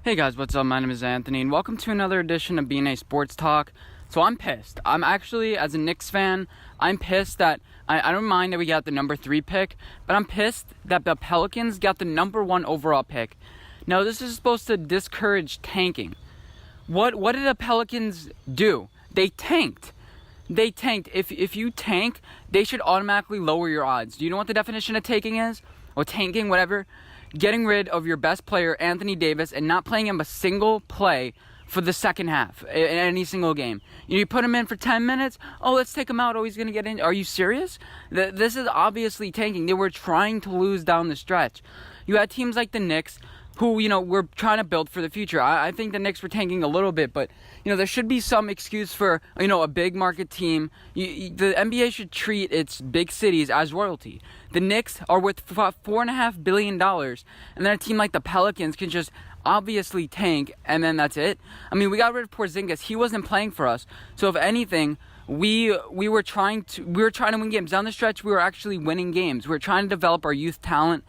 Hey guys, what's up? My name is Anthony, and welcome to another edition of BNA Sports Talk. So I'm pissed. I'm actually, as a Knicks fan, I'm pissed that I don't mind that we got the number 3 pick, but I'm pissed that the Pelicans got the number 1 overall pick. Now, this is supposed to discourage tanking. What did the Pelicans do? They tanked. They tanked. If you tank, they should automatically lower your odds. Do you know what the definition of tanking is? Or tanking, whatever. Getting rid of your best player, Anthony Davis, and not playing him a single play for the second half in any single game. You put him in for 10 minutes, oh, let's take him out, oh, he's going to get in. Are you serious? This is obviously tanking. They were trying to lose down the stretch. You had teams like the Knicks who, were trying to build for the future. I think the Knicks were tanking a little bit, but, there should be some excuse for, a big market team. The NBA should treat its big cities as royalty. The Knicks are worth $4.5 billion, and then a team like the Pelicans can just obviously tank, and then that's it. I mean, we got rid of Porzingis. He wasn't playing for us. So if anything, we were trying to win games. Down the stretch, we were actually winning games. We were trying to develop our youth talent.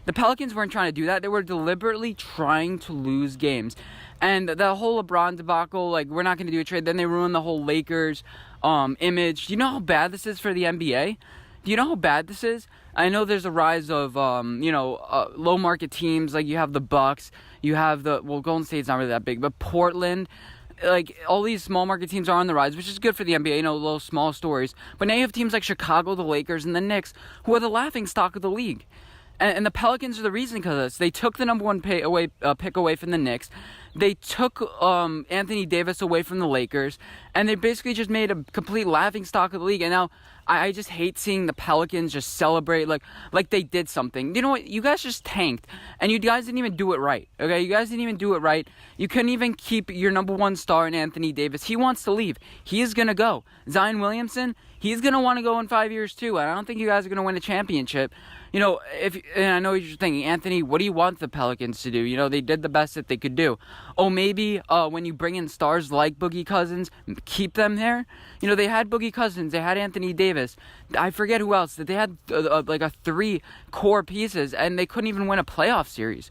The Pelicans weren't trying to do that. They were deliberately trying to lose games. And the whole LeBron debacle, we're not going to do a trade. Then they ruined the whole Lakers image. Do you know how bad this is for the NBA? Do you know how bad this is? I know there's a rise of, low market teams. Like, you have the Bucks. You have Golden State's not really that big. But Portland, all these small market teams are on the rise, which is good for the NBA, little small stories. But now you have teams like Chicago, the Lakers, and the Knicks, who are the laughing stock of the league. And the Pelicans are the reason because of this. They took the number 1 pick away from the Knicks. They took Anthony Davis away from the Lakers. And they basically just made a complete laughing stock of the league. And now I just hate seeing the Pelicans just celebrate like they did something. You know what? You guys just tanked. And you guys didn't even do it right. Okay? You guys didn't even do it right. You couldn't even keep your number 1 star in Anthony Davis. He wants to leave. He is going to go. Zion Williamson, he's going to want to go in 5 years too. And I don't think you guys are going to win a championship. And I know you're thinking, Anthony, what do you want the Pelicans to do? They did the best that they could do. Oh, maybe when you bring in stars like Boogie Cousins, keep them there. They had Boogie Cousins, they had Anthony Davis. I forget who else. They had 3 core pieces, and they couldn't even win a playoff series.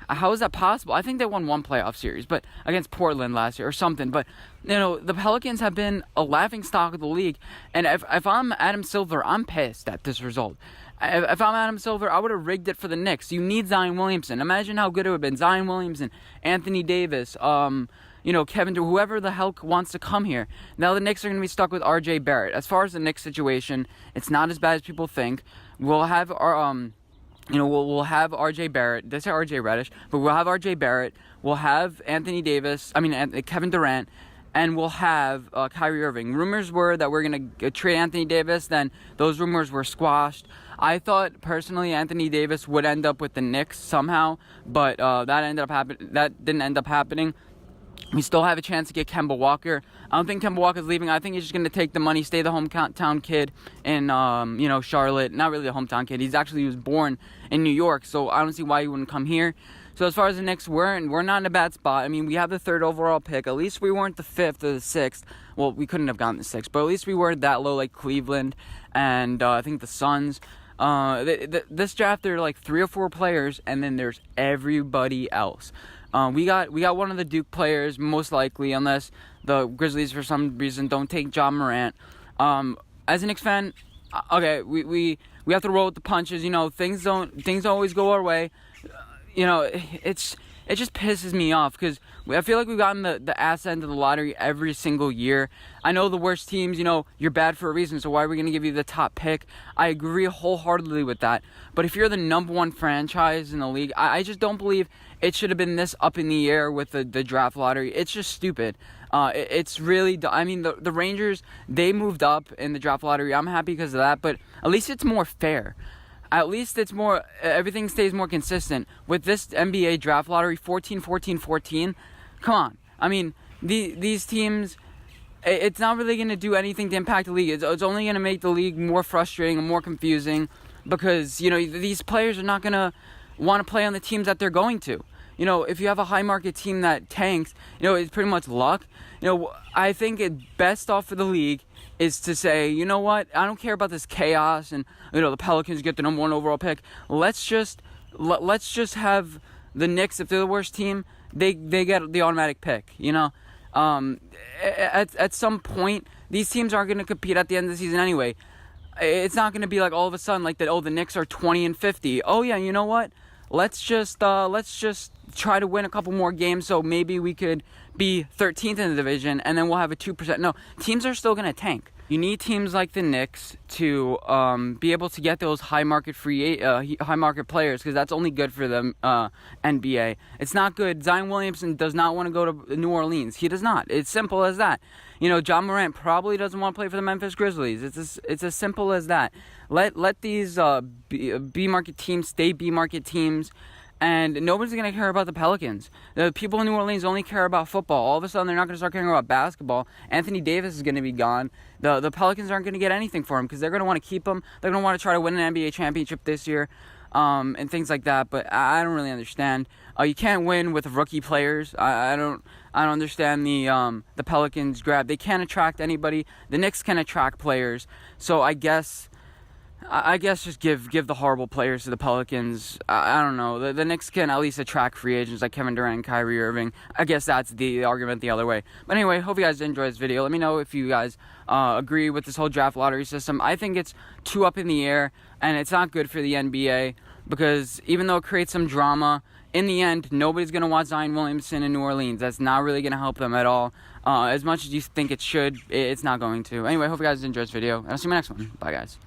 How is that possible? I think they won 1 playoff series, but against Portland last year or something. But, the Pelicans have been a laughing stock of the league. And if I'm Adam Silver, I'm pissed at this result. If I'm Adam Silver, I would have rigged it for the Knicks. You need Zion Williamson. Imagine how good it would have been. Zion Williamson, Anthony Davis, Kevin Durant, whoever the hell wants to come here. Now the Knicks are going to be stuck with R.J. Barrett. As far as the Knicks situation, it's not as bad as people think. We'll have our we'll have R.J. Barrett. They say R.J. Reddish, but we'll have R.J. Barrett. We'll have Kevin Durant, and we'll have Kyrie Irving. Rumors were that we're going to trade Anthony Davis. Then those rumors were squashed. I thought personally Anthony Davis would end up with the Knicks somehow, but that didn't end up happening. We still have a chance to get Kemba Walker. I don't think Kemba Walker's leaving. I think he's just going to take the money, stay the hometown kid in, Charlotte. Not really a hometown kid. He was born in New York, so I don't see why he wouldn't come here. So as far as the Knicks, we're not in a bad spot. I mean, we have the 3rd overall pick. At least we weren't the 5th or the 6th. Well, we couldn't have gotten the 6th, but at least we weren't that low like Cleveland and I think the Suns. This draft, there are 3 or 4 players, and then there's everybody else. We got one of the Duke players, most likely, unless the Grizzlies for some reason don't take John Morant. As a Knicks fan, okay, we have to roll with the punches. Things don't always go our way. It just pisses me off because I feel like we've gotten the ass end of the lottery every single year. I know the worst teams, you're bad for a reason, so why are we going to give you the top pick? I agree wholeheartedly with that. But if you're the number 1 franchise in the league, I just don't believe it should have been this up in the air with the draft lottery. It's just stupid. It's really, the Rangers, they moved up in the draft lottery. I'm happy because of that, but at least it's more fair. At least it's more, everything stays more consistent. With this NBA draft lottery, 14, 14, 14, come on. I mean, these teams, it's not really going to do anything to impact the league. It's only going to make the league more frustrating and more confusing because, these players are not going to want to play on the teams that they're going to. If you have a high market team that tanks, it's pretty much luck. I think it's best off for the league is to say, you know what, I don't care about this chaos and, the Pelicans get the number 1 overall pick. Let's just have the Knicks, if they're the worst team, they get the automatic pick. You know, at some point, these teams aren't going to compete at the end of the season anyway. It's not going to be like all of a sudden like that. Oh, the Knicks are 20-50. Oh yeah, you know what? Let's just try to win a couple more games so maybe we could be 13th in the division and then we'll have a 2%. No, teams are still going to tank. You need teams like the Knicks to be able to get those high market players, because that's only good for the NBA. It's not good. Zion Williamson does not want to go to New Orleans. He does not. It's simple as that. You know, John Morant probably doesn't want to play for the Memphis Grizzlies. It's as simple as that. Let these B market teams stay B market teams. And nobody's going to care about the Pelicans. The people in New Orleans only care about football. All of a sudden, they're not going to start caring about basketball. Anthony Davis is going to be gone. The Pelicans aren't going to get anything for him because they're going to want to keep him. They're going to want to try to win an NBA championship this year and things like that. But I don't really understand. You can't win with rookie players. I don't understand the Pelicans grab. They can't attract anybody. The Knicks can attract players. So I guess just give the horrible players to the Pelicans. I don't know. The Knicks can at least attract free agents like Kevin Durant and Kyrie Irving. I guess that's the argument the other way. But anyway, hope you guys enjoyed this video. Let me know if you guys agree with this whole draft lottery system. I think it's too up in the air, and it's not good for the NBA because even though it creates some drama, in the end, nobody's going to want Zion Williamson in New Orleans. That's not really going to help them at all. As much as you think it should, it's not going to. Anyway, hope you guys enjoyed this video, and I'll see you in my next one. Bye, guys.